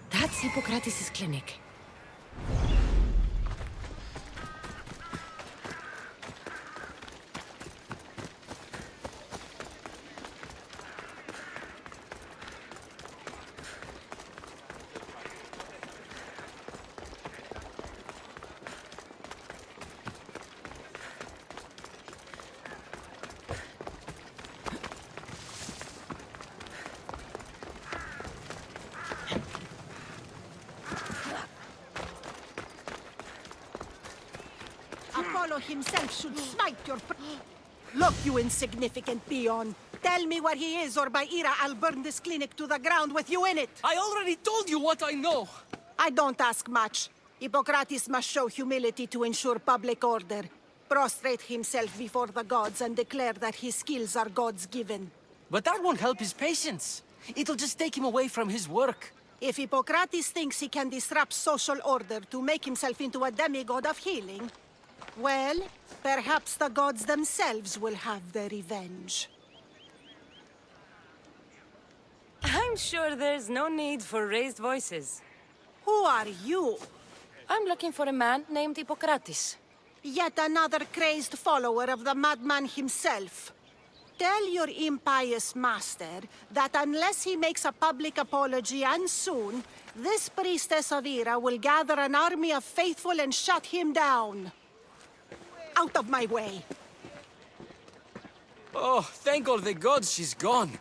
That's Hippocrates' clinic. Apollo himself should smite your... Look, you insignificant peon. Tell me where he is, or by Ira, I'll burn this clinic to the ground with you in it. I already told you what I know. I don't ask much. Hippocrates must show humility to ensure public order. Prostrate himself before the gods and declare that his skills are gods-given. But that won't help his patients. It'll just take him away from his work. If Hippocrates thinks he can disrupt social order to make himself into a demigod of healing, well, perhaps the gods themselves will have their revenge. I'm sure there's no need for raised voices. Who are you? I'm looking for a man named Hippocrates. Yet another crazed follower of the madman himself. Tell your impious master that unless he makes a public apology, and soon, this priestess of Ira will gather an army of faithful and shut him down. Out of my way! Oh, thank all the gods she's gone.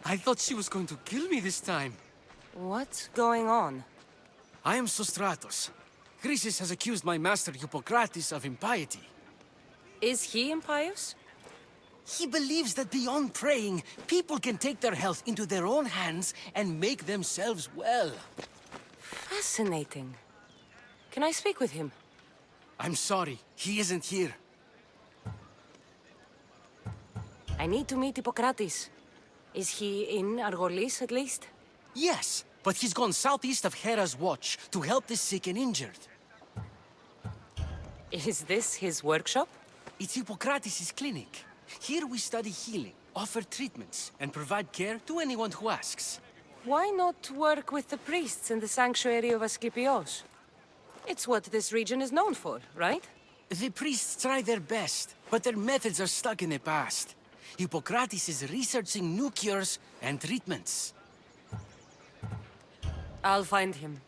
I thought she was going to kill me this time. What's going on? I am Sostratos. Chrysis has accused my master Hippocrates of impiety. Is he impious? He believes that beyond praying, people can take their health into their own hands and make themselves well. Fascinating. Can I speak with him? I'm sorry, he isn't here. I need to meet Hippocrates. Is he in Argolis, at least? Yes, but he's gone southeast of Hera's watch to help the sick and injured. Is this his workshop? It's Hippocrates' clinic. Here we study healing, offer treatments, and provide care to anyone who asks. Why not work with the priests in the sanctuary of Asklepios? It's what this region is known for, right? The priests try their best, but their methods are stuck in the past. Hippocrates is researching new cures and treatments. I'll find him.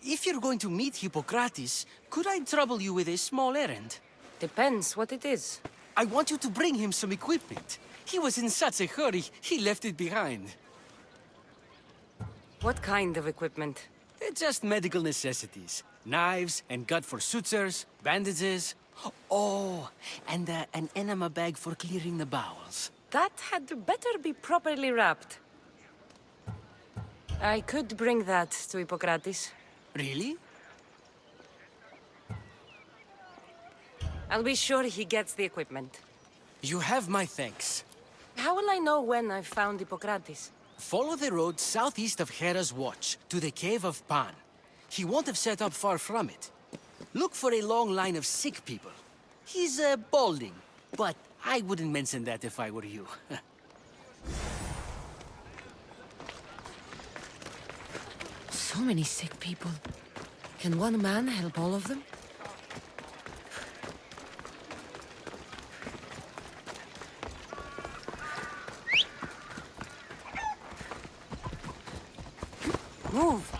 If you're going to meet Hippocrates, could I trouble you with a small errand? Depends what it is. I want you to bring him some equipment. He was in such a hurry, he left it behind. What kind of equipment? Just medical necessities. Knives and gut for sutures, bandages. Oh, and an enema bag for clearing the bowels. That had better be properly wrapped. I could bring that to Hippocrates. Really? I'll be sure he gets the equipment. You have my thanks. How will I know when I've found Hippocrates? Follow the road southeast of Hera's watch, to the cave of Pan. He won't have set up far from it. Look for a long line of sick people. He's, balding, but I wouldn't mention that if I were you. So many sick people. Can one man help all of them? Move!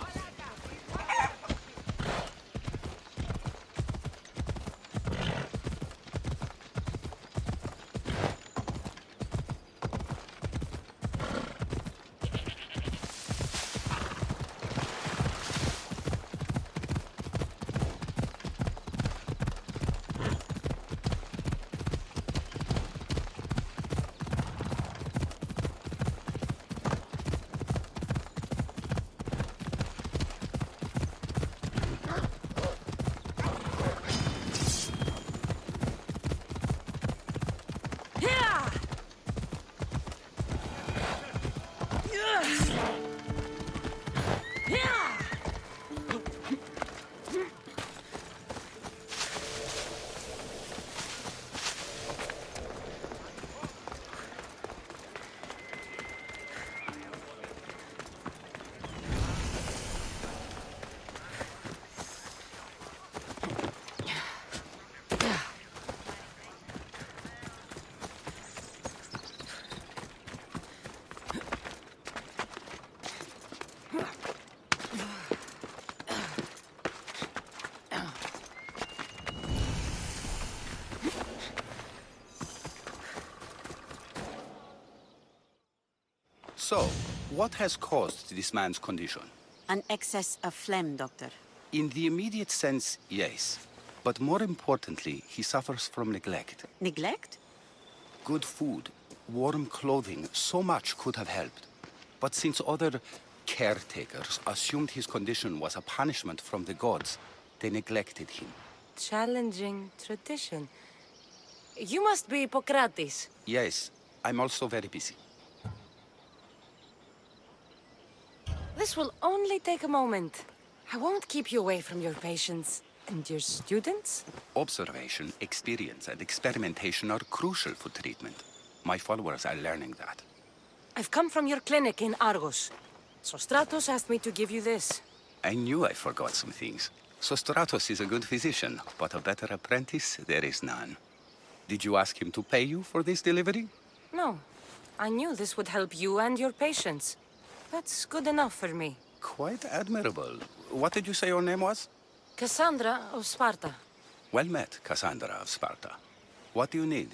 So, what has caused this man's condition? An excess of phlegm, Doctor. In the immediate sense, yes. But more importantly, he suffers from neglect. Neglect? Good food, warm clothing, so much could have helped. But since other caretakers assumed his condition was a punishment from the gods, they neglected him. Challenging tradition. You must be Hippocrates. Yes, I'm also very busy. This will only take a moment. I won't keep you away from your patients. And your students? Observation, experience, and experimentation are crucial for treatment. My followers are learning that. I've come from your clinic in Argos. Sostratos asked me to give you this. I knew I forgot some things. Sostratos is a good physician, but a better apprentice there is none. Did you ask him to pay you for this delivery? No. I knew this would help you and your patients. That's good enough for me. Quite admirable. What did you say your name was? Kassandra of Sparta. Well met, Kassandra of Sparta. What do you need?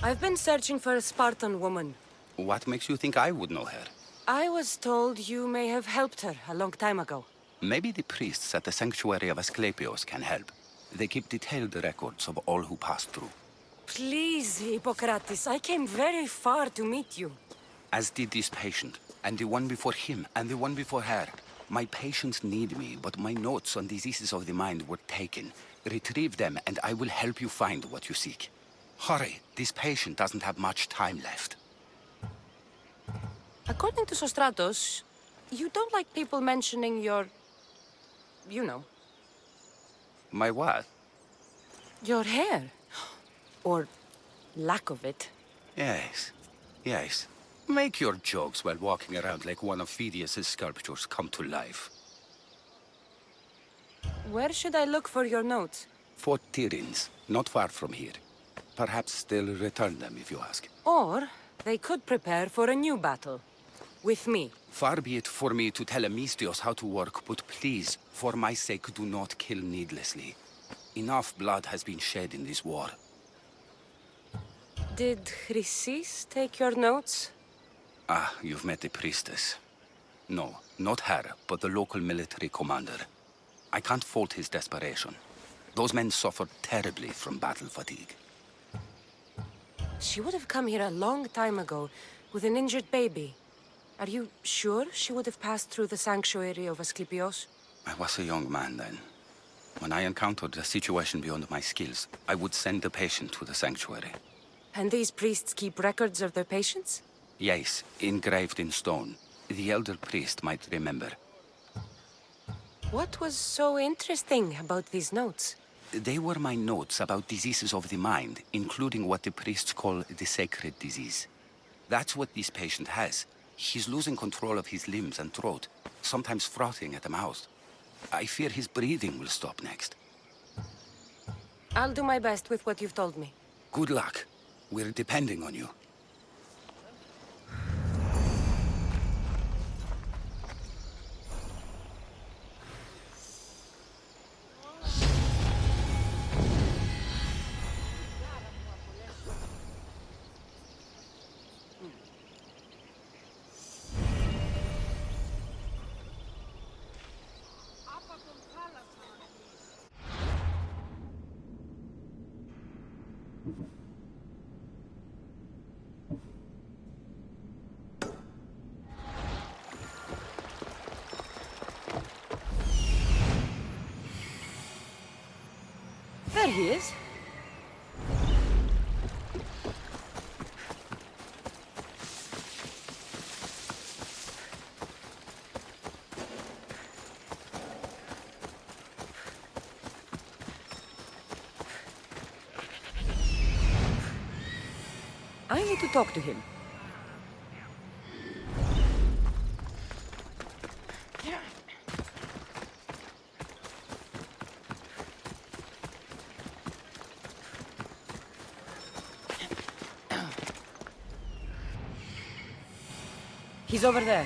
I've been searching for a Spartan woman. What makes you think I would know her? I was told you may have helped her a long time ago. Maybe the priests at the sanctuary of Asklepios can help. They keep detailed records of all who passed through. Please, Hippocrates, I came very far to meet you. As did this patient, and the one before him, and the one before her. My patients need me, but my notes on diseases of the mind were taken. Retrieve them, and I will help you find what you seek. Hurry, this patient doesn't have much time left. According to Sostratos, you don't like people mentioning your... you know. My what? Your hair. Or lack of it. Yes, yes. Make your jokes while walking around like one of Phidias' sculptures come to life. Where should I look for your notes? Fort Tyrins, not far from here. Perhaps they'll return them if you ask. Or they could prepare for a new battle. With me. Far be it for me to tell Alexios how to work, but please, for my sake, do not kill needlessly. Enough blood has been shed in this war. Did Chrysis take your notes? Ah, you've met the priestess. No, not her, but the local military commander. I can't fault his desperation. Those men suffered terribly from battle fatigue. She would have come here a long time ago, with an injured baby. Are you sure she would have passed through the sanctuary of Asklepios? I was a young man then. When I encountered a situation beyond my skills, I would send the patient to the sanctuary. And these priests keep records of their patients? Yes, engraved in stone. The elder priest might remember. What was so interesting about these notes? They were my notes about diseases of the mind, including what the priests call the sacred disease. That's what this patient has. He's losing control of his limbs and throat, sometimes frothing at the mouth. I fear his breathing will stop next. I'll do my best with what you've told me. Good luck. We're depending on you. There he is. I need to talk to him. He's over there.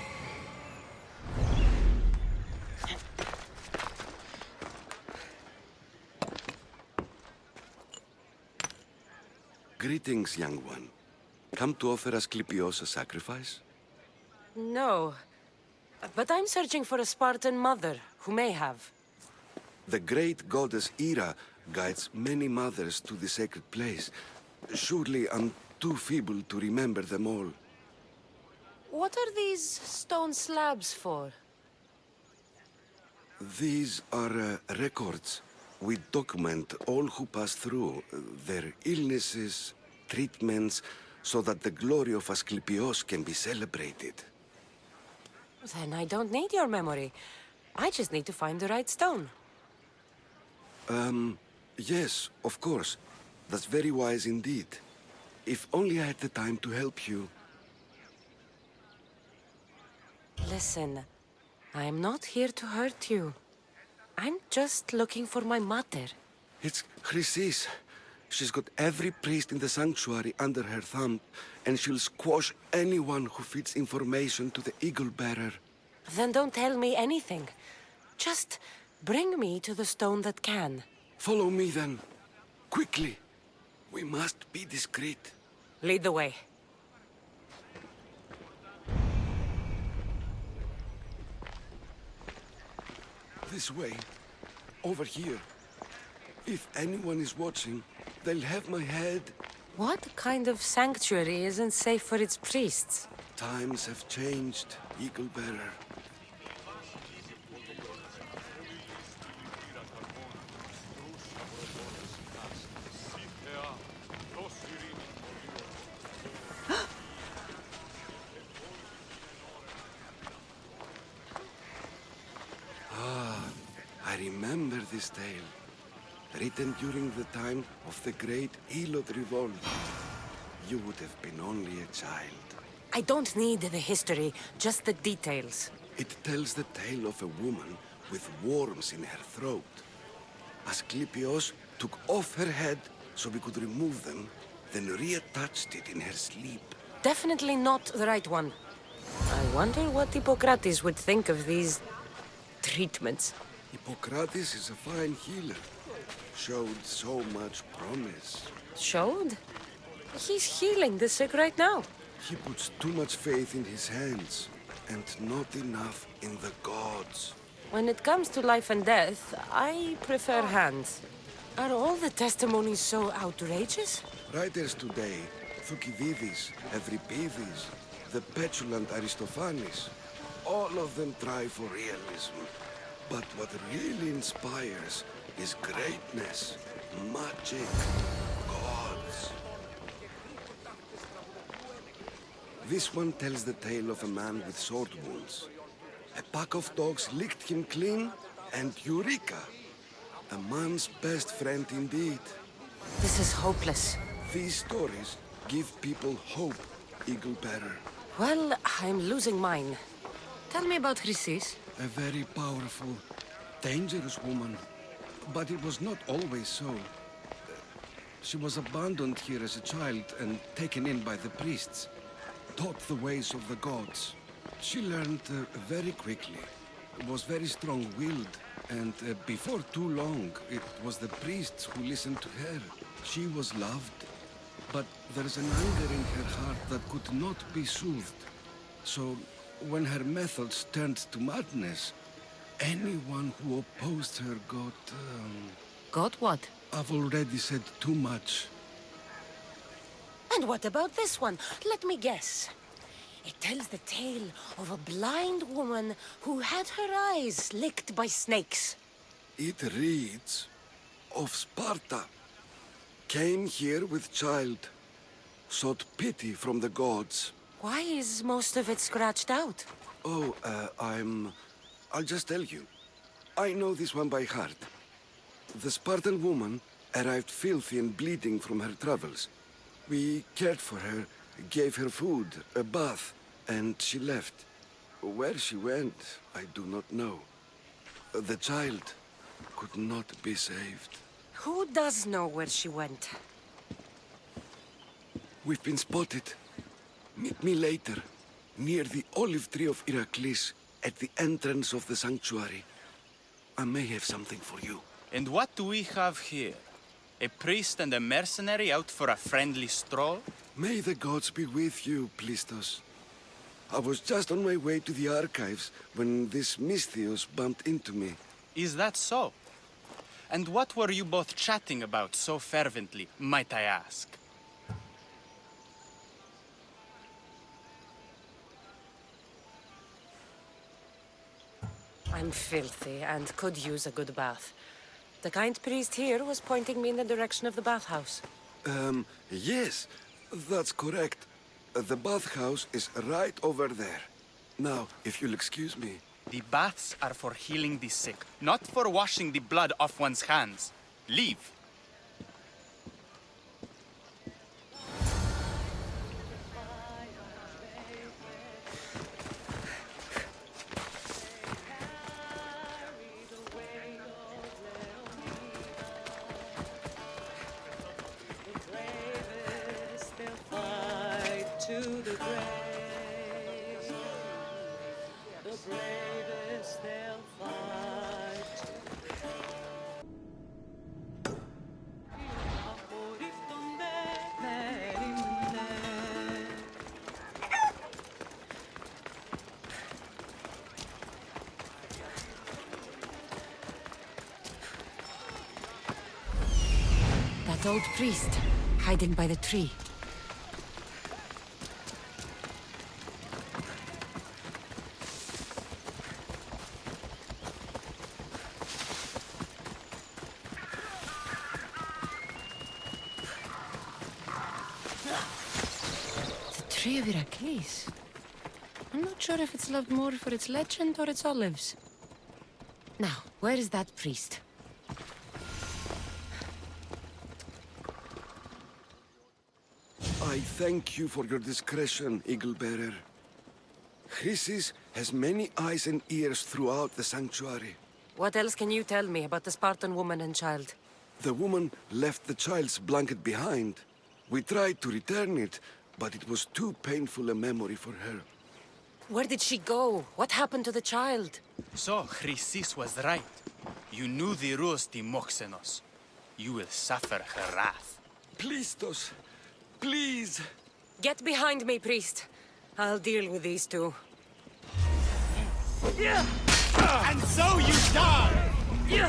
Greetings, young one. come to offer Asklepios a sacrifice? No. But I'm searching for a Spartan mother who may have. The great goddess Hera guides many mothers to the sacred place. Surely I'm too feeble to remember them all. What are these stone slabs for? These are records. We document all who pass through, their illnesses, treatments, so that the glory of Asklepios can be celebrated. Then I don't need your memory. I just need to find the right stone. Yes, of course. That's very wise indeed. If only I had the time to help you. Listen, I'm not here to hurt you. I'm just looking for my mother. It's Chrysis. She's got every priest in the sanctuary under her thumb, and she'll squash anyone who feeds information to the Eagle Bearer. Then don't tell me anything. Just bring me to the stone that can. Follow me then. Quickly. We must be discreet. Lead the way. This way. Over here. If anyone is watching, they'll have my head. What kind of sanctuary isn't safe for its priests? Times have changed, Eagle Bearer. I remember this tale. Written during the time of the great Elot Revolt. You would have been only a child. I don't need the history, just the details. It tells the tale of a woman with worms in her throat. Asklepios took off her head so we could remove them, then reattached it in her sleep. Definitely not the right one. I wonder what Hippocrates would think of these treatments. Hippocrates is a fine healer. Showed so much promise. Showed? He's healing the sick right now. He puts too much faith in his hands, and not enough in the gods. When it comes to life and death, I prefer hands. Are all the testimonies so outrageous? Writers today, Thucydides, Euripides, the petulant Aristophanes, all of them try for realism. But what really inspires is greatness, magic, gods. This one tells the tale of a man with sword wounds. A pack of dogs licked him clean, and Eureka! A man's best friend indeed. This is hopeless. These stories give people hope, Eagle Bearer. Well, I'm losing mine. Tell me about Chrysis. A very powerful, dangerous woman. But it was not always so. She was abandoned here as a child and taken in by the priests. Taught the ways of the gods. She learned very quickly. Was very strong-willed. And before too long, it was the priests who listened to her. She was loved. But there's an anger in her heart that could not be soothed. So, when her methods turned to madness, anyone who opposed her got... Got what? I've already said too much. And what about this one? Let me guess. It tells the tale of a blind woman who had her eyes licked by snakes. It reads of Sparta. Came here with child. Sought pity from the gods. Why is most of it scratched out? Oh, I'll just tell you. I know this one by heart. The Spartan woman arrived filthy and bleeding from her travels. We cared for her, gave her food, a bath, and she left. Where she went, I do not know. The child could not be saved. Who does know where she went? We've been spotted. Meet me later, near the olive tree of Heracles, at the entrance of the sanctuary. I may have something for you. And what do we have here? A priest and a mercenary out for a friendly stroll? May the gods be with you, Plistos. I was just on my way to the archives when this Misthios bumped into me. Is that so? And what were you both chatting about so fervently, might I ask? I'm filthy and could use a good bath. The kind priest here was pointing me in the direction of the bathhouse. Yes, that's correct. The bathhouse is right over there. Now, if you'll excuse me. The baths are for healing the sick, not for washing the blood off one's hands. Leave. That old priest, hiding by the tree. The tree of Heracles. I'm not sure if it's loved more for its legend or its olives. Now, where is that priest? I thank you for your discretion, Eagle-bearer. Chrysis has many eyes and ears throughout the sanctuary. What else can you tell me about the Spartan woman and child? The woman left the child's blanket behind. We tried to return it, but it was too painful a memory for her. Where did she go? What happened to the child? So, Chrysis was right. You knew the rules, Timoxenos. You will suffer her wrath. Plistos, please! Get behind me, priest. I'll deal with these two. And so you die! You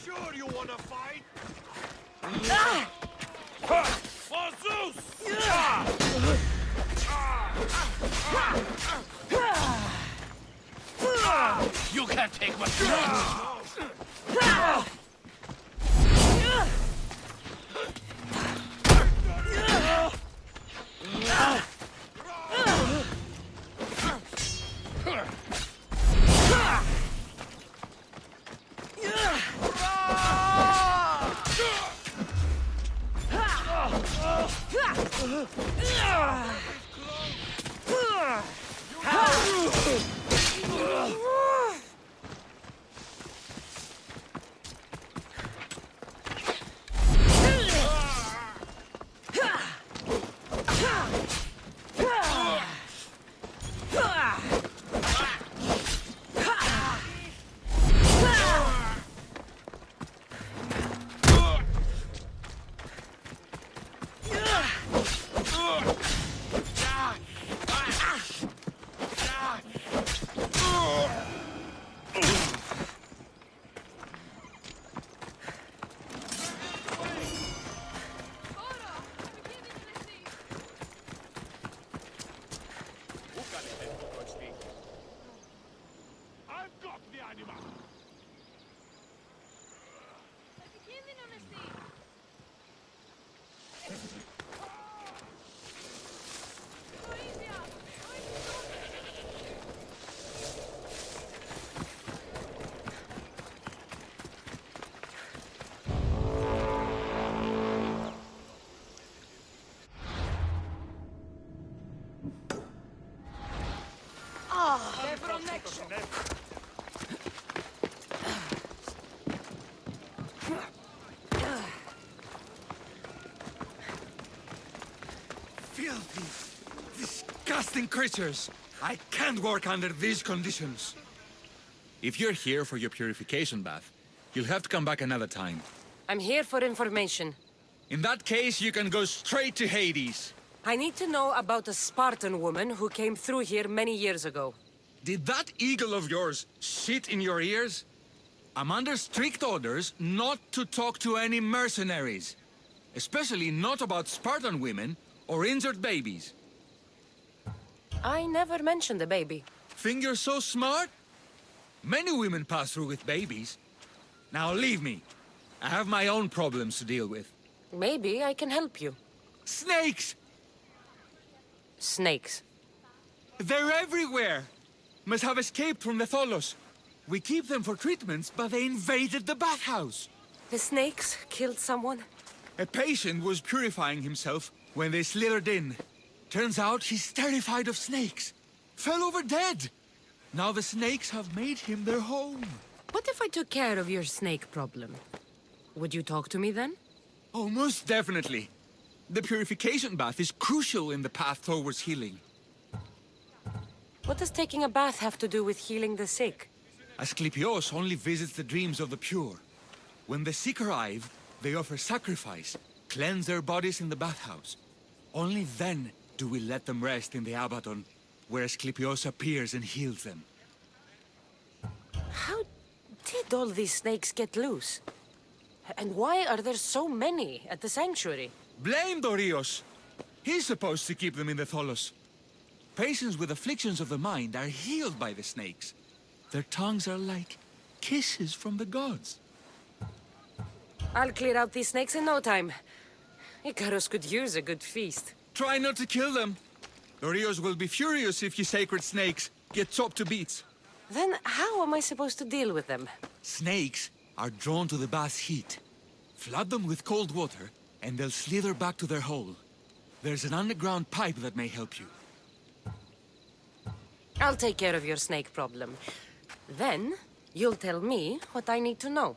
sure you wanna fight? For Zeus! You can't take much. disgusting creatures! I can't work under these conditions. If you're here for your purification bath, you'll have to come back another time. I'm here for information. In that case, you can go straight to Hades. I need to know about a Spartan woman who came through here many years ago. Did that eagle of yours shit in your ears? I'm under strict orders not to talk to any mercenaries. Especially not about Spartan women or injured babies. I never mentioned a baby. Think you're so smart? Many women pass through with babies. Now leave me. I have my own problems to deal with. Maybe I can help you. Snakes! Snakes. They're everywhere! Must have escaped from the Tholos. We keep them for treatments, but they invaded the bathhouse. The snakes killed someone? A patient was purifying himself when they slithered in. Turns out he's terrified of snakes. Fell over dead. Now the snakes have made him their home. What if I took care of your snake problem? Would you talk to me then? Oh, most definitely. The purification bath is crucial in the path towards healing. What does taking a bath have to do with healing the sick? Asklepios only visits the dreams of the pure. When the sick arrive, they offer sacrifice, cleanse their bodies in the bathhouse. Only then do we let them rest in the Abaddon, where Asklepios appears and heals them. How did all these snakes get loose? And why are there so many at the sanctuary? Blame Dorios! He's supposed to keep them in the Tholos. Patients with afflictions of the mind are healed by the snakes. Their tongues are like kisses from the gods. I'll clear out these snakes in no time. Icarus could use a good feast. Try not to kill them. Dorios will be furious if you sacred snakes get chopped to bits. Then how am I supposed to deal with them? Snakes are drawn to the bath's heat. Flood them with cold water, and they'll slither back to their hole. There's an underground pipe that may help you. I'll take care of your snake problem. Then, you'll tell me what I need to know.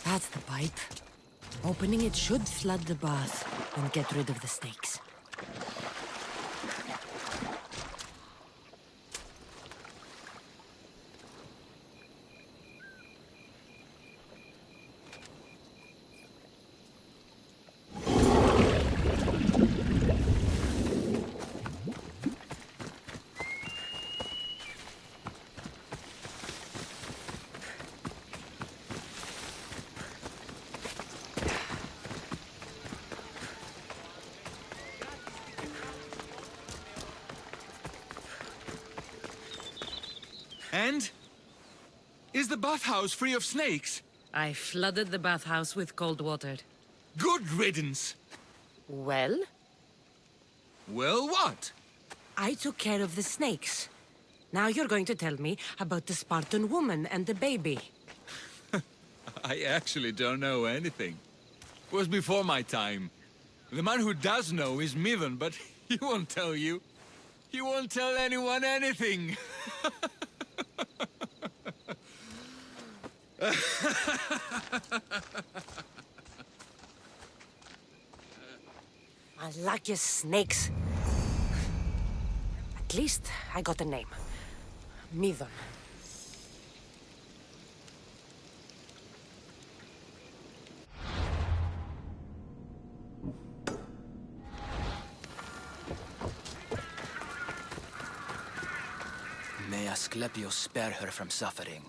That's the pipe. Opening it should flood the bath and get rid of the snakes. And? Is the bathhouse free of snakes? I flooded the bathhouse with cold water. Good riddance! Well, Well, what? I took care of the snakes. Now you're going to tell me about the Spartan woman and the baby. I actually don't know anything. It was before my time. The man who does know is Midon, but he won't tell you. He won't tell anyone anything. I like your snakes. At least I got a name. Midon. May Asklepios spare her from suffering.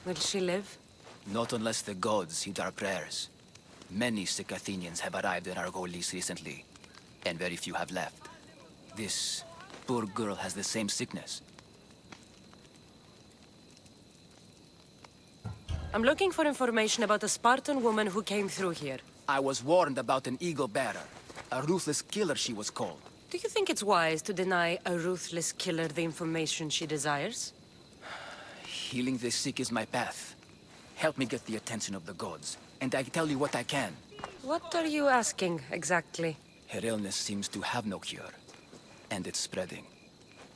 Will she live? Not unless the gods heed our prayers. Many sick Athenians have arrived in Argolis recently, and very few have left. This poor girl has the same sickness. I'm looking for information about a Spartan woman who came through here. I was warned about an eagle bearer. A ruthless killer, she was called. Do you think it's wise to deny a ruthless killer the information she desires? Healing the sick is my path. Help me get the attention of the gods, and I tell you what I can. What are you asking, exactly? Her illness seems to have no cure, and it's spreading.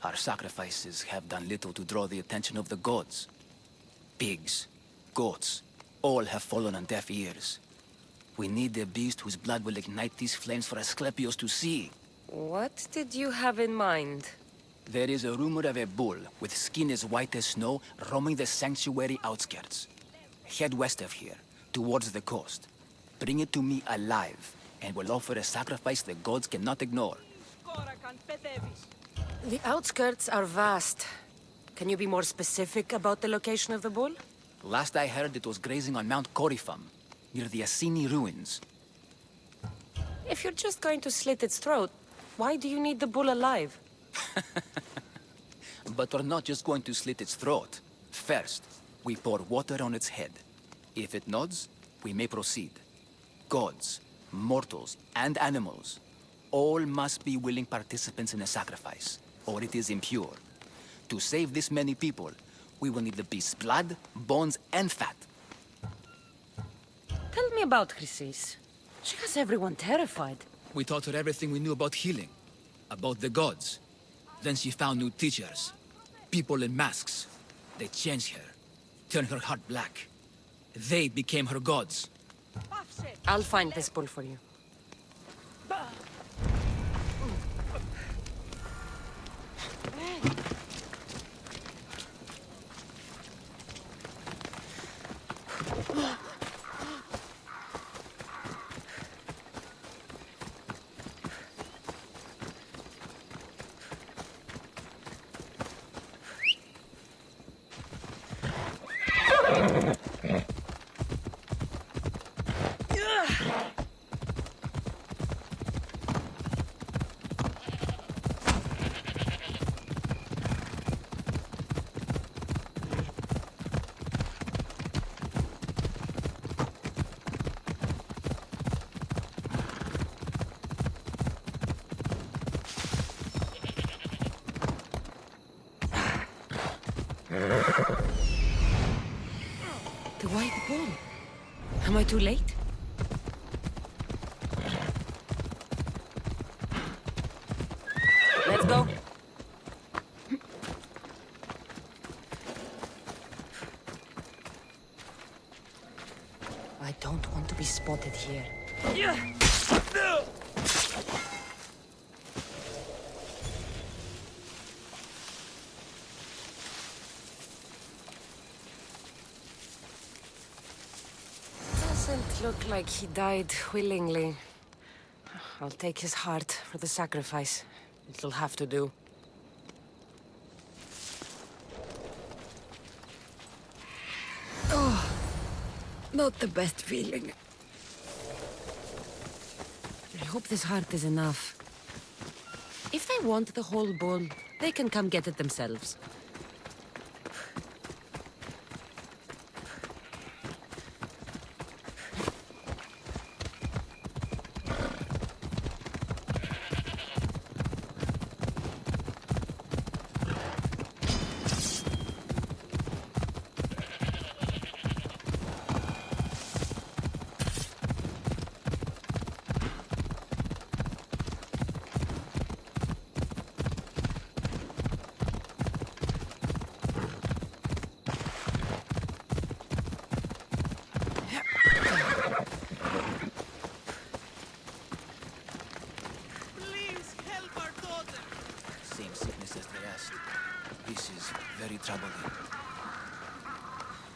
Our sacrifices have done little to draw the attention of the gods. Pigs, goats, all have fallen on deaf ears. We need a beast whose blood will ignite these flames for Asklepios to see. What did you have in mind? There is a rumor of a bull with skin as white as snow roaming the sanctuary outskirts. Head west of here, towards the coast. Bring it to me alive, and we'll offer a sacrifice the gods cannot ignore. The outskirts are vast. Can you be more specific about the location of the bull? Last I heard, it was grazing on Mount Corifum, near the Assini ruins. If you're just going to slit its throat, why do you need the bull alive? But we're not just going to slit its throat. First, we pour water on its head. If it nods, we may proceed. Gods, mortals, and animals, all must be willing participants in a sacrifice, or it is impure. To save this many people, we will need the beast's blood, bones, and fat. Tell me about Chrysis. She has everyone terrified. We taught her everything we knew about healing, about the gods. Then she found new teachers, people in masks. They changed her, turned her heart black. They became her gods. I'll find this bull for you. The white bull. Am I too late? Let's go. I don't want to be spotted here. Doesn't look like he died willingly. I'll take his heart for the sacrifice. It'll have to do. Oh, not the best feeling. I hope this heart is enough. If they want the whole bull, they can come get it themselves.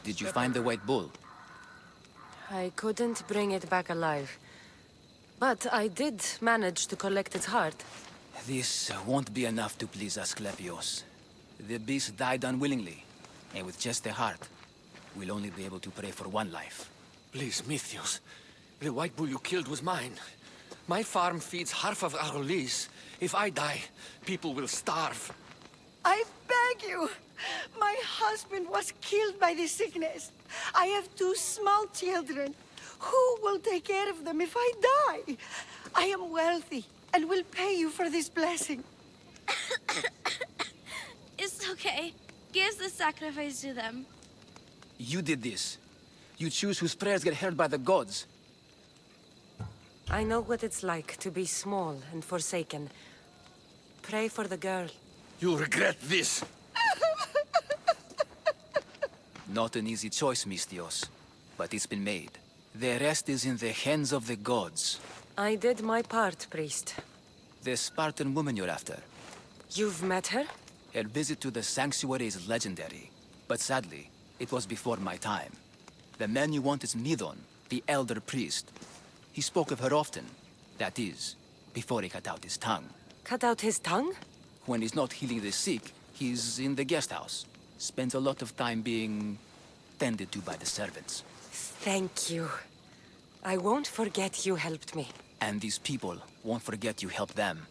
Did you find the white bull? I couldn't bring it back alive. But I did manage to collect its heart. This won't be enough to please Asklepios. The beast died unwillingly, and with just the heart, we'll only be able to pray for one life. Please, Mythios. The white bull you killed was mine. My farm feeds half of Arolis. If I die, people will starve. I beg you! My husband was killed by this sickness. I have 2 small children. Who will take care of them if I die? I am wealthy and will pay you for this blessing. It's okay. Give the sacrifice to them. You did this. You choose whose prayers get heard by the gods. I know what it's like to be small and forsaken. Pray for the girl. You'll regret this. Not an easy choice, Mistios, but it's been made. The rest is in the hands of the gods. I did my part, priest. The Spartan woman you're after. You've met her? Her visit to the sanctuary is legendary, but sadly, it was before my time. The man you want is Midon, the elder priest. He spoke of her often. That is, before he cut out his tongue. Cut out his tongue? When he's not healing the sick, he's in the guest house. Spends a lot of time being tended to by the servants. Thank you. I won't forget you helped me. And these people won't forget you helped them.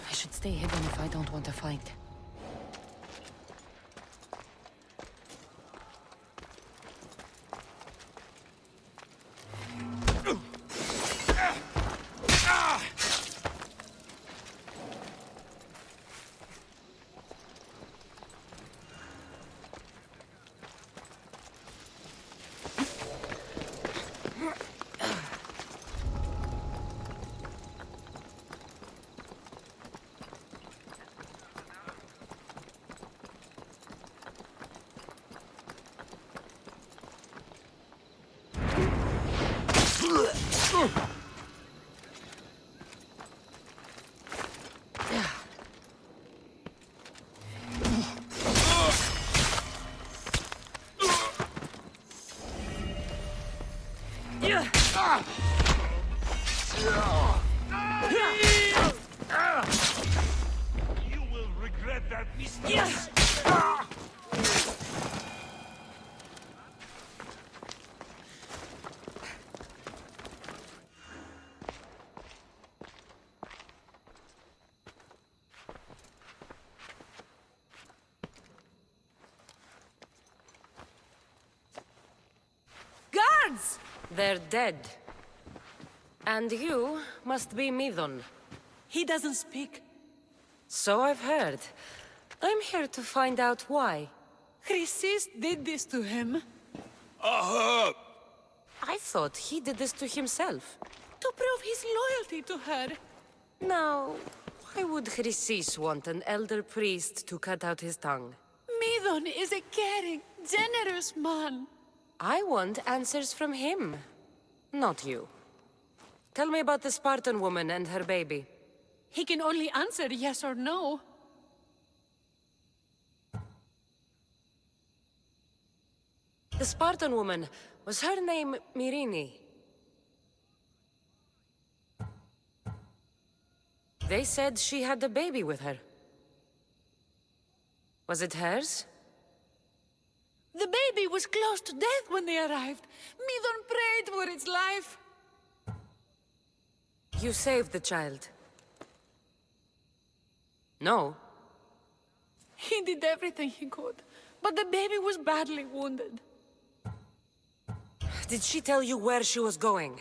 I should stay hidden if I don't want a fight. You will regret that mistake. Guards! They're dead. And you must be Midon. He doesn't speak. So I've heard. I'm here to find out why. Chrysis did this to him. I thought he did this to himself. To prove his loyalty to her. Now, why would Chrysis want an elder priest to cut out his tongue? Midon is a caring, generous man. I want answers from him, not you. Tell me about the Spartan woman and her baby. He can only answer yes or no. The Spartan woman, was her name Myrine? They said she had a baby with her. Was it hers? The baby was close to death when they arrived. Midon prayed for its life. You saved the child. No. He did everything he could, but the baby was badly wounded. Did she tell you where she was going?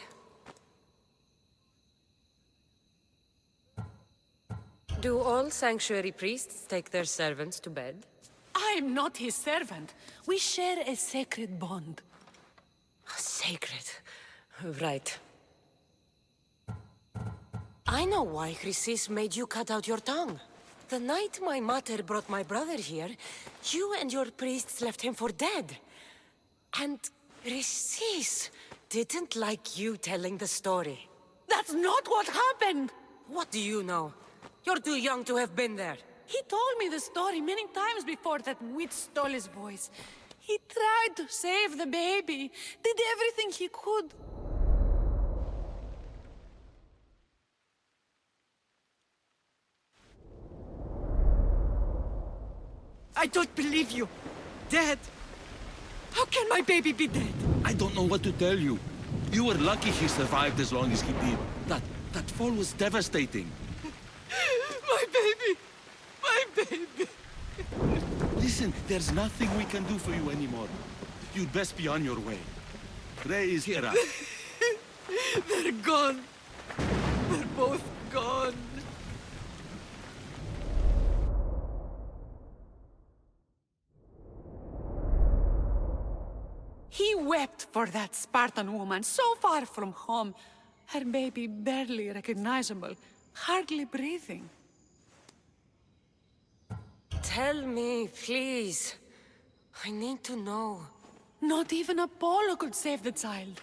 Do all sanctuary priests take their servants to bed? I am not his servant. We share a sacred bond. Sacred. Right. I know why Chrysis made you cut out your tongue. The night my mater brought my brother here, you and your priests left him for dead. And Chrysis didn't like you telling the story. That's not what happened! What do you know? You're too young to have been there. He told me the story many times before that witch stole his voice. He tried to save the baby, did everything he could. I don't believe you. Dead? How can my baby be dead? I don't know what to tell you. You were lucky he survived as long as he did. That fall was devastating. My baby! My baby! Listen, there's nothing we can do for you anymore. You'd best be on your way. Praise Hera. They're gone. They're both gone. He wept for that Spartan woman, so far from home. Her baby barely recognizable, hardly breathing. Tell me, please. I need to know. Not even Apollo could save the child.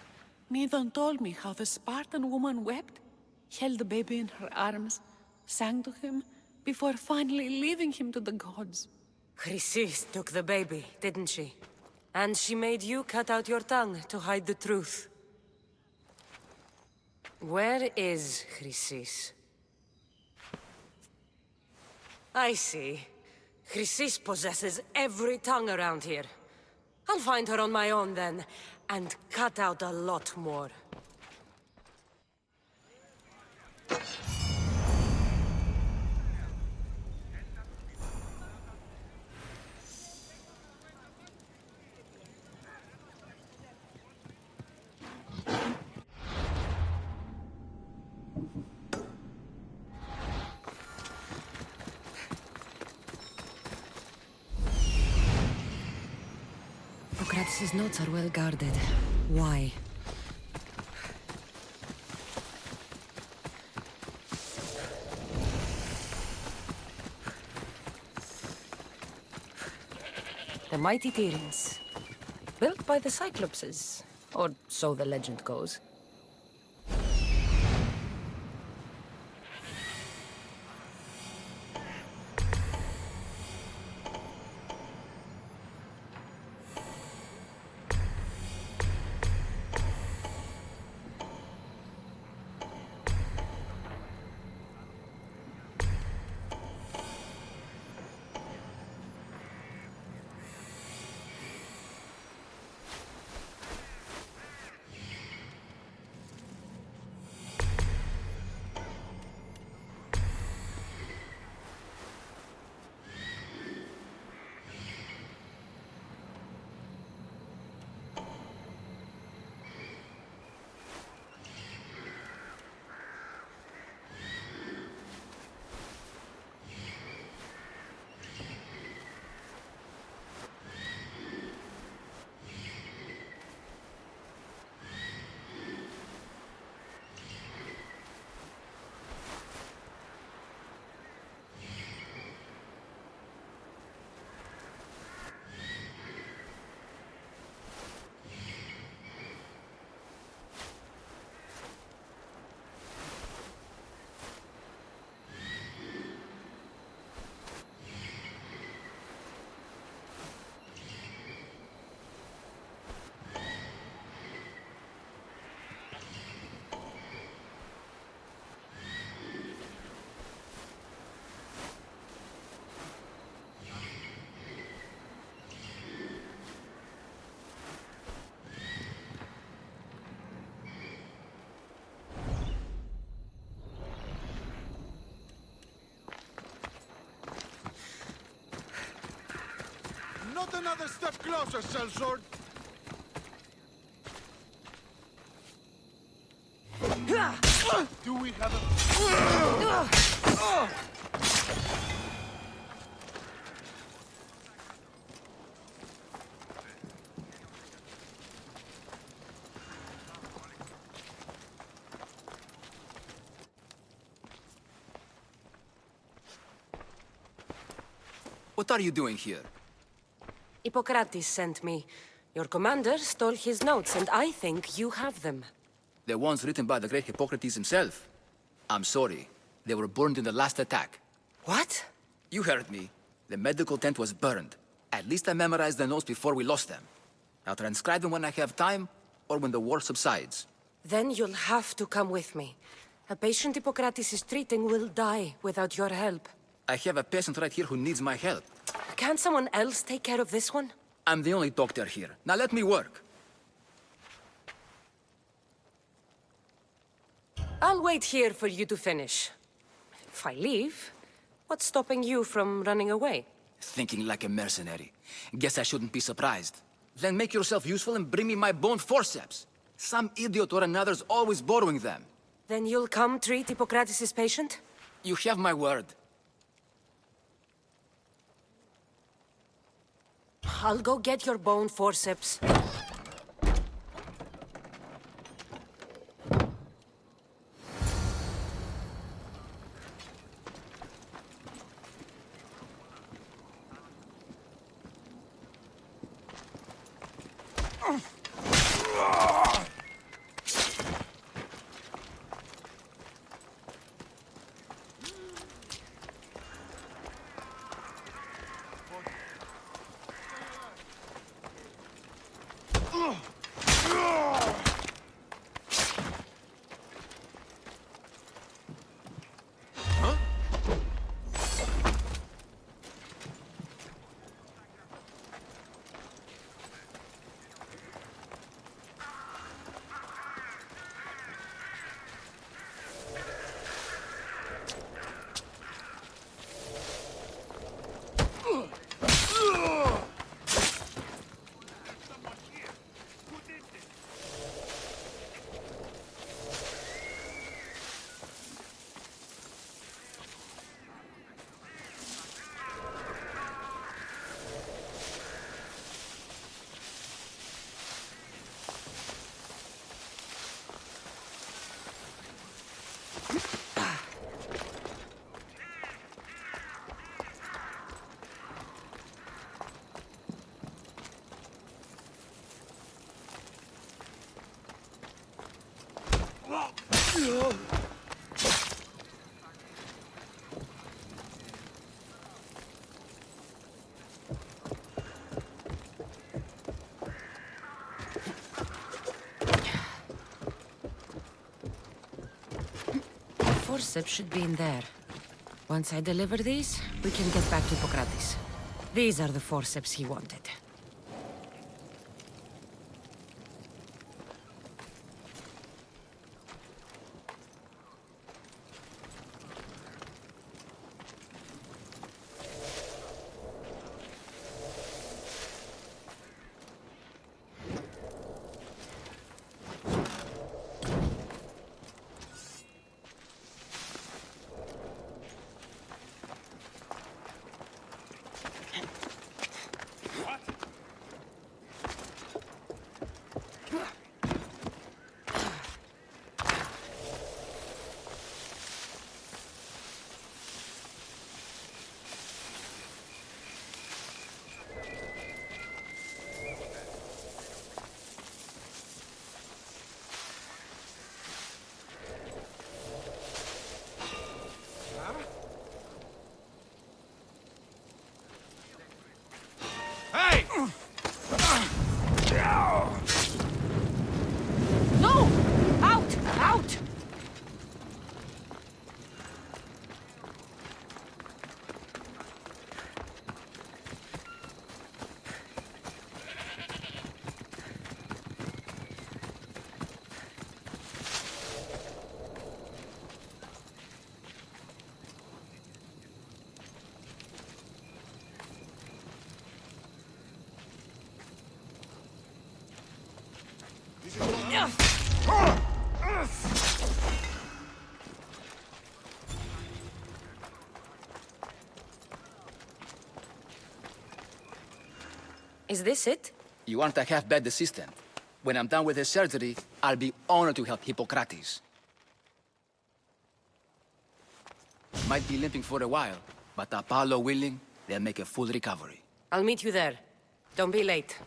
Medon told me how the Spartan woman wept, held the baby in her arms, sang to him, before finally leaving him to the gods. Chrysis took the baby, didn't she? And she made you cut out your tongue to hide the truth. Where is Chrysis? I see. Chrysis possesses every tongue around here. I'll find her on my own then, and cut out a lot more. Socrates' notes are well guarded. Why? The mighty Tyrants. Built by the Cyclopses. Or so the legend goes. Not another step closer, sellsword! Do we have a... What are you doing here? Hippocrates sent me. Your commander stole his notes, and I think you have them. The ones written by the great Hippocrates himself. I'm sorry. They were burned in the last attack. What? You heard me. The medical tent was burned. At least I memorized the notes before we lost them. I'll transcribe them when I have time, or when the war subsides. Then you'll have to come with me. A patient Hippocrates is treating will die without your help. I have a patient right here who needs my help. Can't someone else take care of this one? I'm the only doctor here. Now let me work. I'll wait here for you to finish. If I leave, what's stopping you from running away? Thinking like a mercenary. Guess I shouldn't be surprised. Then make yourself useful and bring me my bone forceps. Some idiot or another's always borrowing them. Then you'll come treat Hippocrates' patient? You have my word. I'll go get your bone forceps. Forceps should be in there. Once I deliver these, we can get back to Hippocrates. These are the forceps he wanted. No! Out! Out! Is this it? You aren't a half-bad assistant. When I'm done with the surgery, I'll be honored to help Hippocrates. Might be limping for a while, but Apollo willing, they'll make a full recovery. I'll meet you there. Don't be late.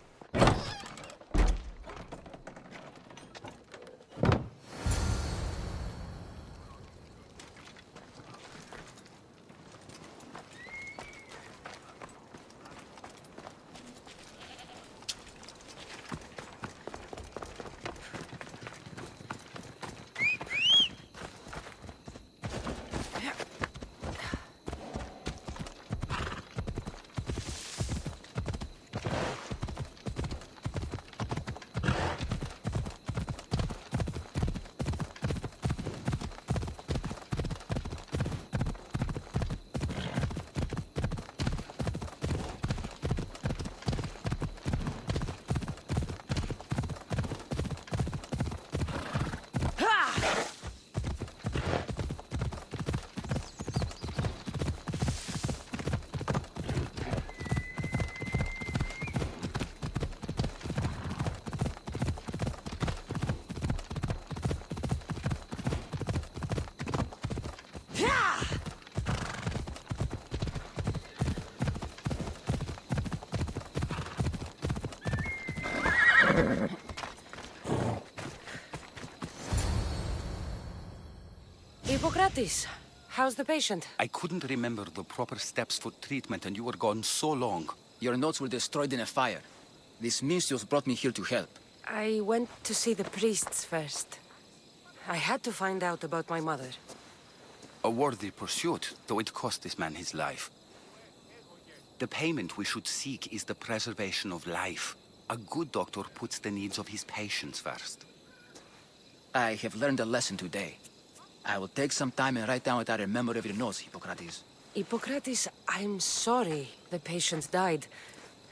Hippocrates, how's the patient? I couldn't remember the proper steps for treatment and you were gone so long. Your notes were destroyed in a fire. This Alexios brought me here to help. I went to see the priests first. I had to find out about my mother. A worthy pursuit, though it cost this man his life. The payment we should seek is the preservation of life. A good doctor puts the needs of his patients first. I have learned a lesson today. I will take some time and write down what I remember of your notes, Hippocrates. Hippocrates, I'm sorry the patient died,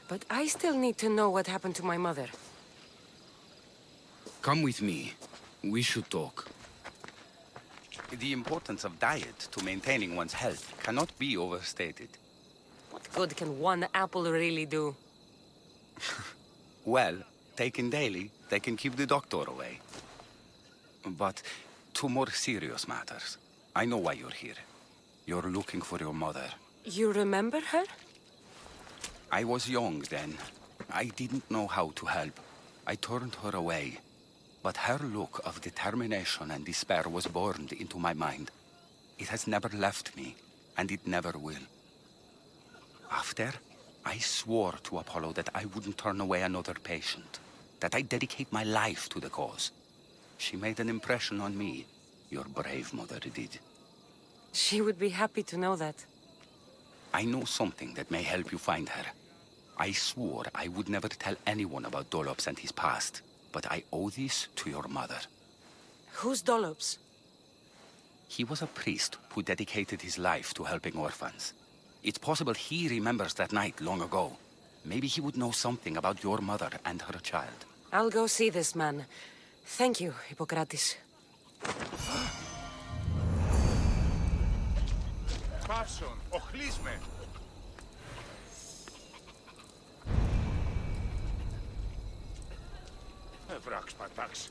but I still need to know what happened to my mother. Come with me. We should talk. The importance of diet to maintaining one's health cannot be overstated. What good can one apple really do? Well, taken daily, they can keep the doctor away. But to more serious matters. I know why you're here. You're looking for your mother. You remember her? I was young then. I didn't know how to help. I turned her away. But her look of determination and despair was burned into my mind. It has never left me, and it never will. After, I swore to Apollo that I wouldn't turn away another patient, that I'd dedicate my life to the cause. She made an impression on me. Your brave mother did. She would be happy to know that. I know something that may help you find her. I swore I would never tell anyone about Dolops and his past, but I owe this to your mother. Who's Dolops? He was a priest who dedicated his life to helping orphans. It's possible he remembers that night long ago. Maybe he would know something about your mother and her child. I'll go see this man. Thank you, Hippocrates. Παύσον, οχλείς με. Βράξ πατάξ.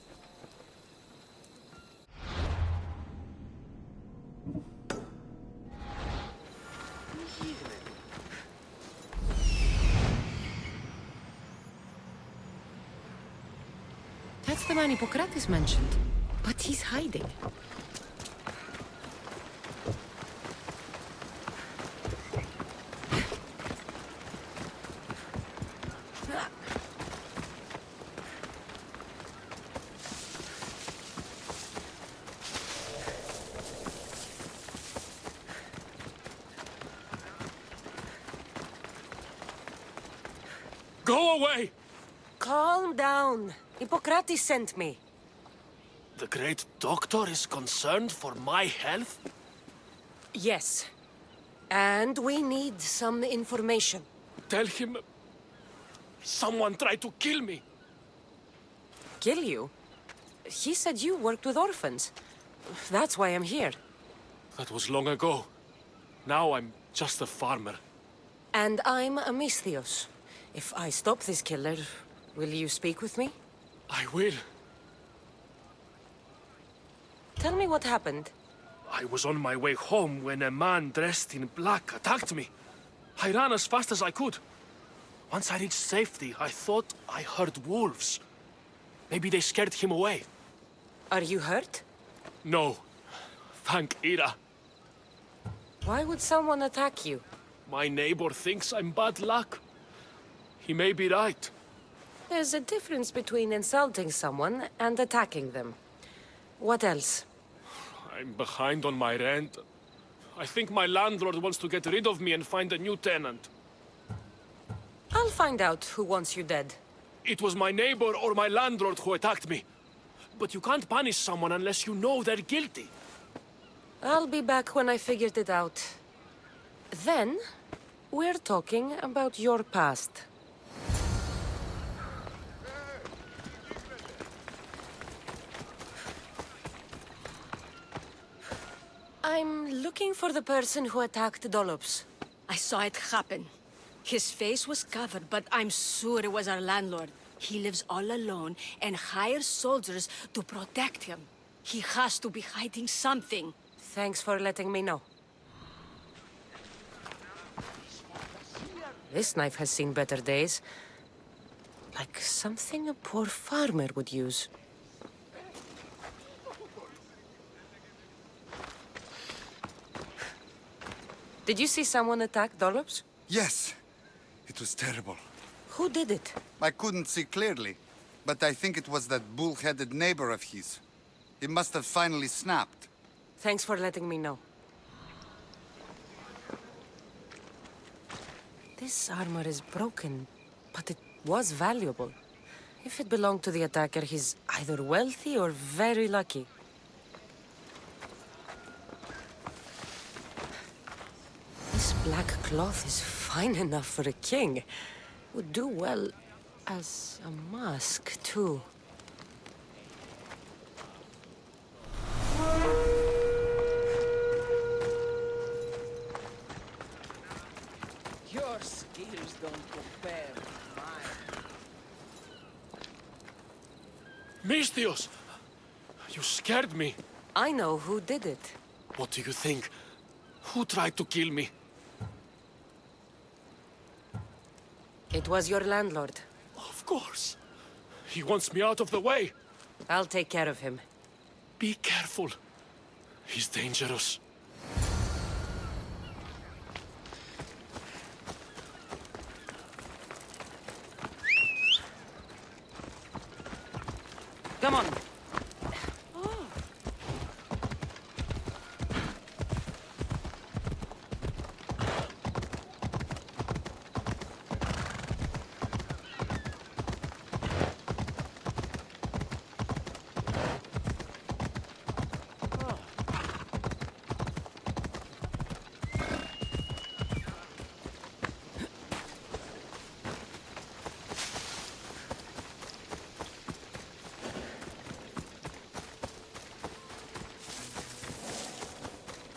That's the man Hippocrates mentioned. But he's hiding. Go away! Calm down. Hippocrates sent me. The great doctor is concerned for my health? Yes. And we need some information. Tell him... someone tried to kill me. Kill you? He said you worked with orphans. That's why I'm here. That was long ago. Now I'm just a farmer. And I'm Alexios. If I stop this killer, will you speak with me? I will. Tell me what happened. I was on my way home when a man dressed in black attacked me. I ran as fast as I could. Once I reached safety, I thought I heard wolves. Maybe they scared him away. Are you hurt? No. Thank Ira. Why would someone attack you? My neighbor thinks I'm bad luck. He may be right. There's a difference between insulting someone and attacking them. What else? I'm behind on my rent. I think my landlord wants to get rid of me and find a new tenant. I'll find out who wants you dead. It was my neighbor or my landlord who attacked me. But you can't punish someone unless you know they're guilty. I'll be back when I figured it out. Then, we're talking about your past. I'm looking for the person who attacked Dolops. I saw it happen. His face was covered, but I'm sure it was our landlord. He lives all alone and hires soldiers to protect him. He has to be hiding something. Thanks for letting me know. This knife has seen better days. Like something a poor farmer would use. Did you see someone attack Dollops? Yes. It was terrible. Who did it? I couldn't see clearly, but I think it was that bull-headed neighbor of his. He must have finally snapped. Thanks for letting me know. This armor is broken, but it was valuable. If it belonged to the attacker, he's either wealthy or very lucky. This black cloth is fine enough for a king. Would do well as a mask, too. Your skills don't compare with mine. Misthios! You scared me. I know who did it. What do you think? Who tried to kill me? It was your landlord. Of course. He wants me out of the way. I'll take care of him. Be careful. He's dangerous. Come on.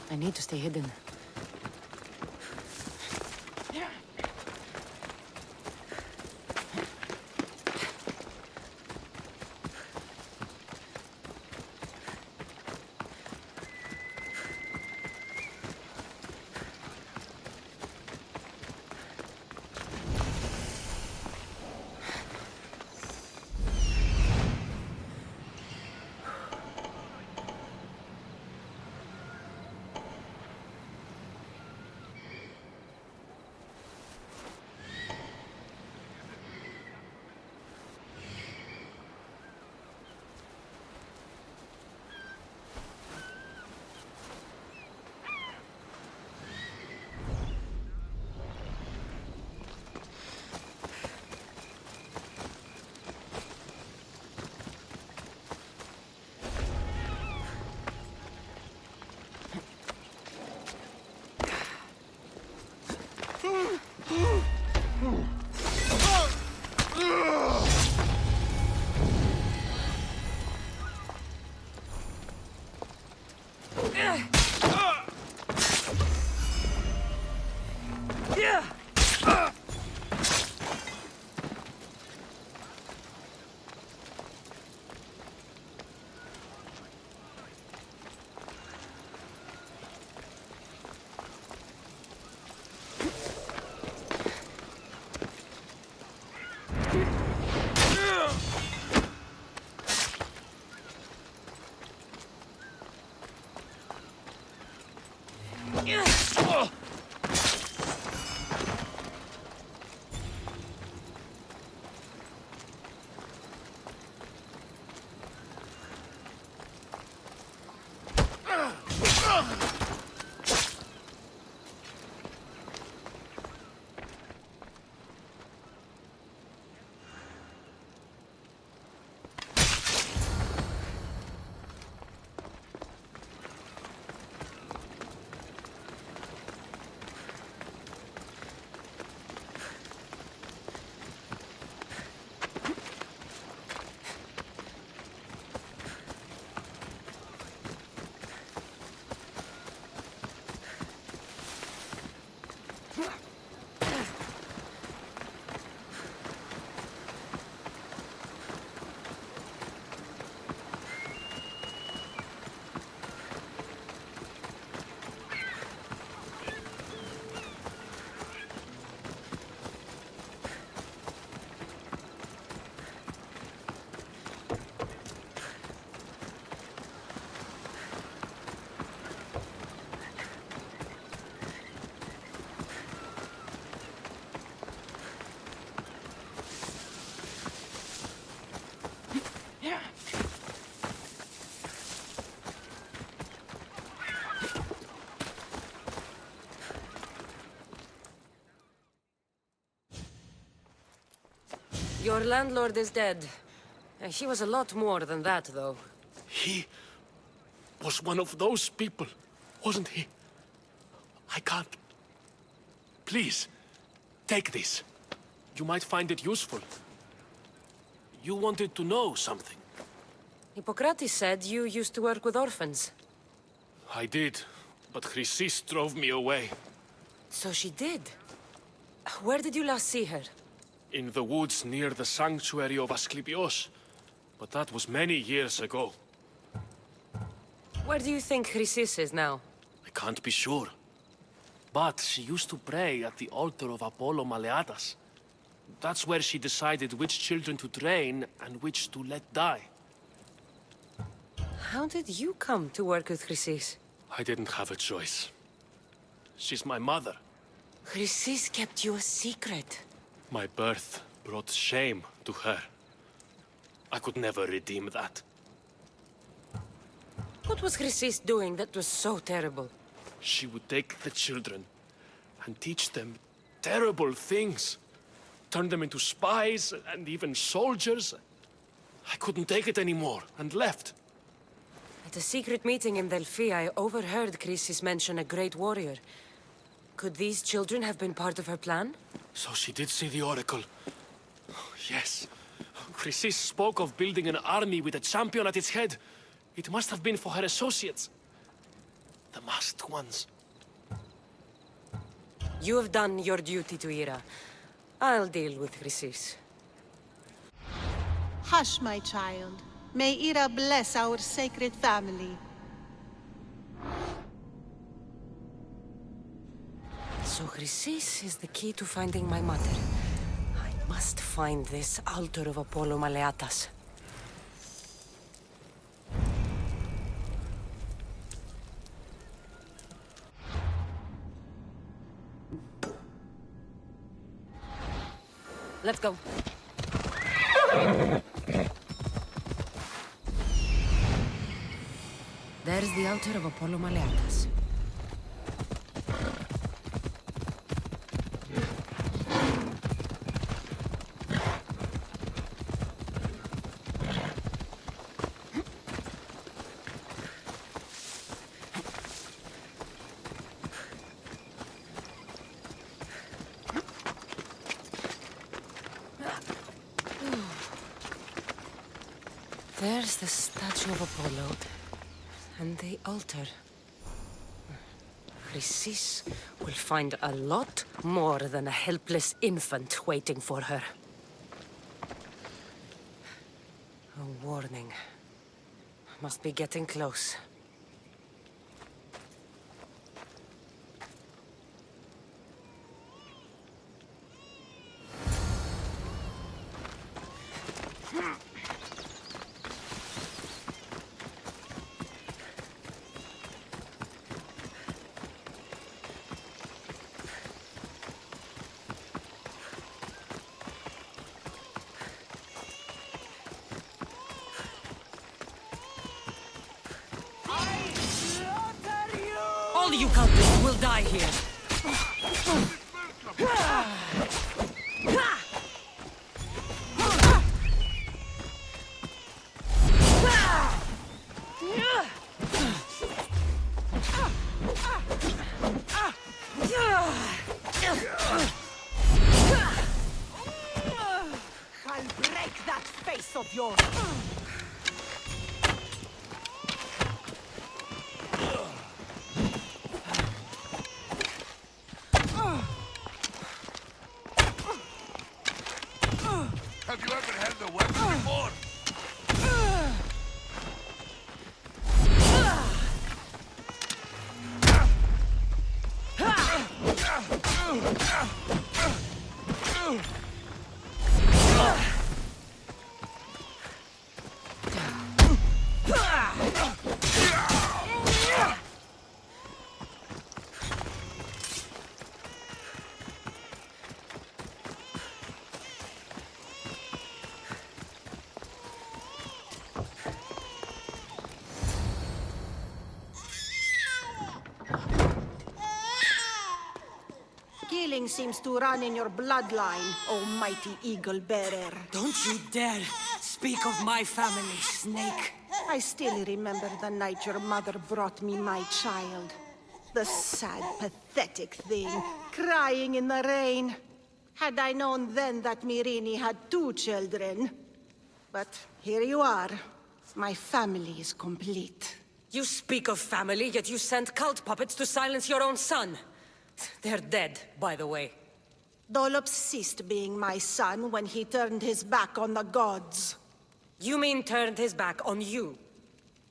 I need to stay hidden. Your landlord is dead. He was a lot more than that, though. He was one of those people, wasn't he? I can't. Please, take this. You might find it useful. You wanted to know something. Hippocrates said you used to work with orphans. I did, but Chrysis drove me away. So she did. Where did you last see her? In the woods near the sanctuary of Asklepios. But that was many years ago. Where do you think Chrysis is now? I can't be sure. But she used to pray at the altar of Apollo Maleatas. That's where she decided which children to train and which to let die. How did you come to work with Chrysis? I didn't have a choice. She's my mother. Chrysis kept you a secret. My birth brought shame to her. I could never redeem that. What was Chrysis doing that was so terrible? She would take the children and teach them terrible things. Turn them into spies and even soldiers. I couldn't take it anymore and left. At a secret meeting in Delphi, I overheard Chrysis mention a great warrior. Could these children have been part of her plan? So she did see the oracle. Yes. Chrysis spoke of building an army with a champion at its head. It must have been for her associates. The masked ones. You have done your duty to Ira. I'll deal with Chrysis. Hush, my child. May Ira bless our sacred family. So Chrysis is the key to finding my mother. I must find this altar of Apollo Maleatas. Let's go. There's the altar of Apollo Maleatas. There's the statue of Apollo, and the altar. Chrysis will find a lot more than a helpless infant waiting for her. A warning. Must be getting close. All you cultists will die here. I'll break that face of yours. Have you ever held a weapon before? Stealing seems to run in your bloodline, oh mighty eagle bearer. Don't you dare speak of my family, Snake. I still remember the night your mother brought me my child. The sad, pathetic thing, crying in the rain. Had I known then that Myrrine had 2 children. But here you are. My family is complete. You speak of family, yet you sent cult puppets to silence your own son. They're dead, by the way. Dolops ceased being my son when he turned his back on the gods. You mean turned his back on you?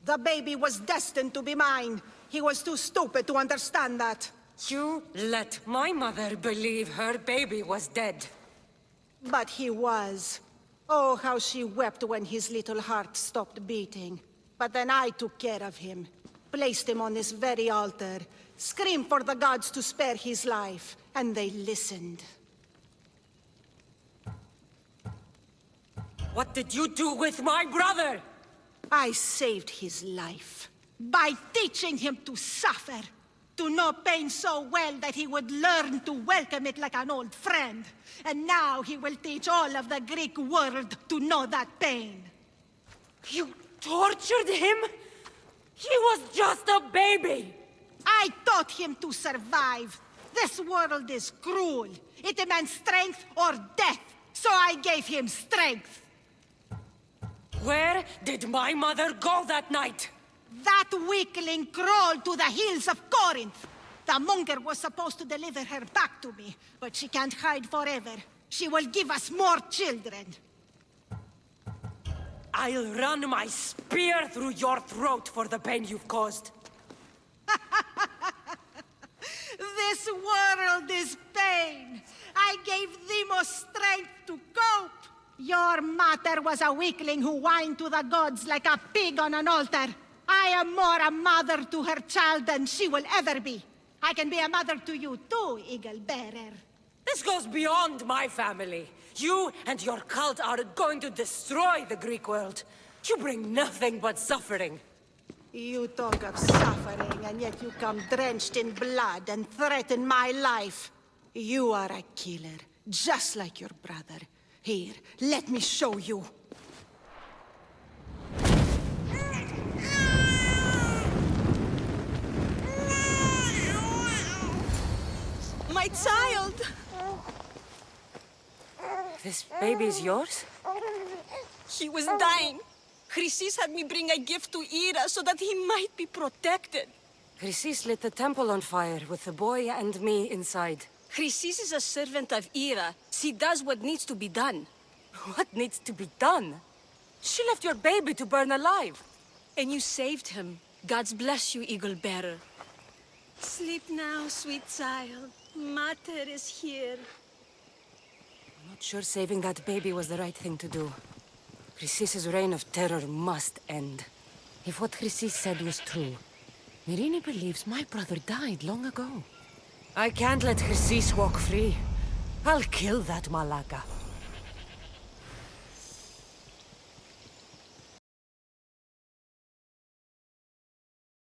The baby was destined to be mine. He was too stupid to understand that. You let my mother believe her baby was dead. But he was. Oh, how she wept when his little heart stopped beating. But then I took care of him, placed him on this very altar, screamed for the gods to spare his life, and they listened. What did you do with my brother? I saved his life by teaching him to suffer, to know pain so well that he would learn to welcome it like an old friend. And now he will teach all of the Greek world to know that pain. You tortured him? He was just a baby! I taught him to survive. This world is cruel. It demands strength or death, so I gave him strength. Where did my mother go that night? That weakling crawled to the hills of Corinth. The monger was supposed to deliver her back to me, but she can't hide forever. She will give us more children. I'll run my spear through your throat for the pain you've caused. This world is pain. I gave Demos strength to cope. Your mater was a weakling who whined to the gods like a pig on an altar. I am more a mother to her child than she will ever be. I can be a mother to you too, Eagle Bearer. This goes beyond my family. You and your cult are going to destroy the Greek world. You bring nothing but suffering. You talk of suffering, and yet you come drenched in blood and threaten my life. You are a killer, just like your brother. Here, let me show you. My child! This baby's yours? He was dying. Chrysis had me bring a gift to Ira so that he might be protected. Chrysis lit the temple on fire with the boy and me inside. Chrysis is a servant of Ira. She does what needs to be done. What needs to be done? She left your baby to burn alive. And you saved him. God's bless you, Eagle Bearer. Sleep now, sweet child. Mater is here. I'm not sure saving that baby was the right thing to do. Chrysis' reign of terror must end. If what Chrysis said was true, Myrrine believes my brother died long ago. I can't let Chrysis walk free. I'll kill that Malaka.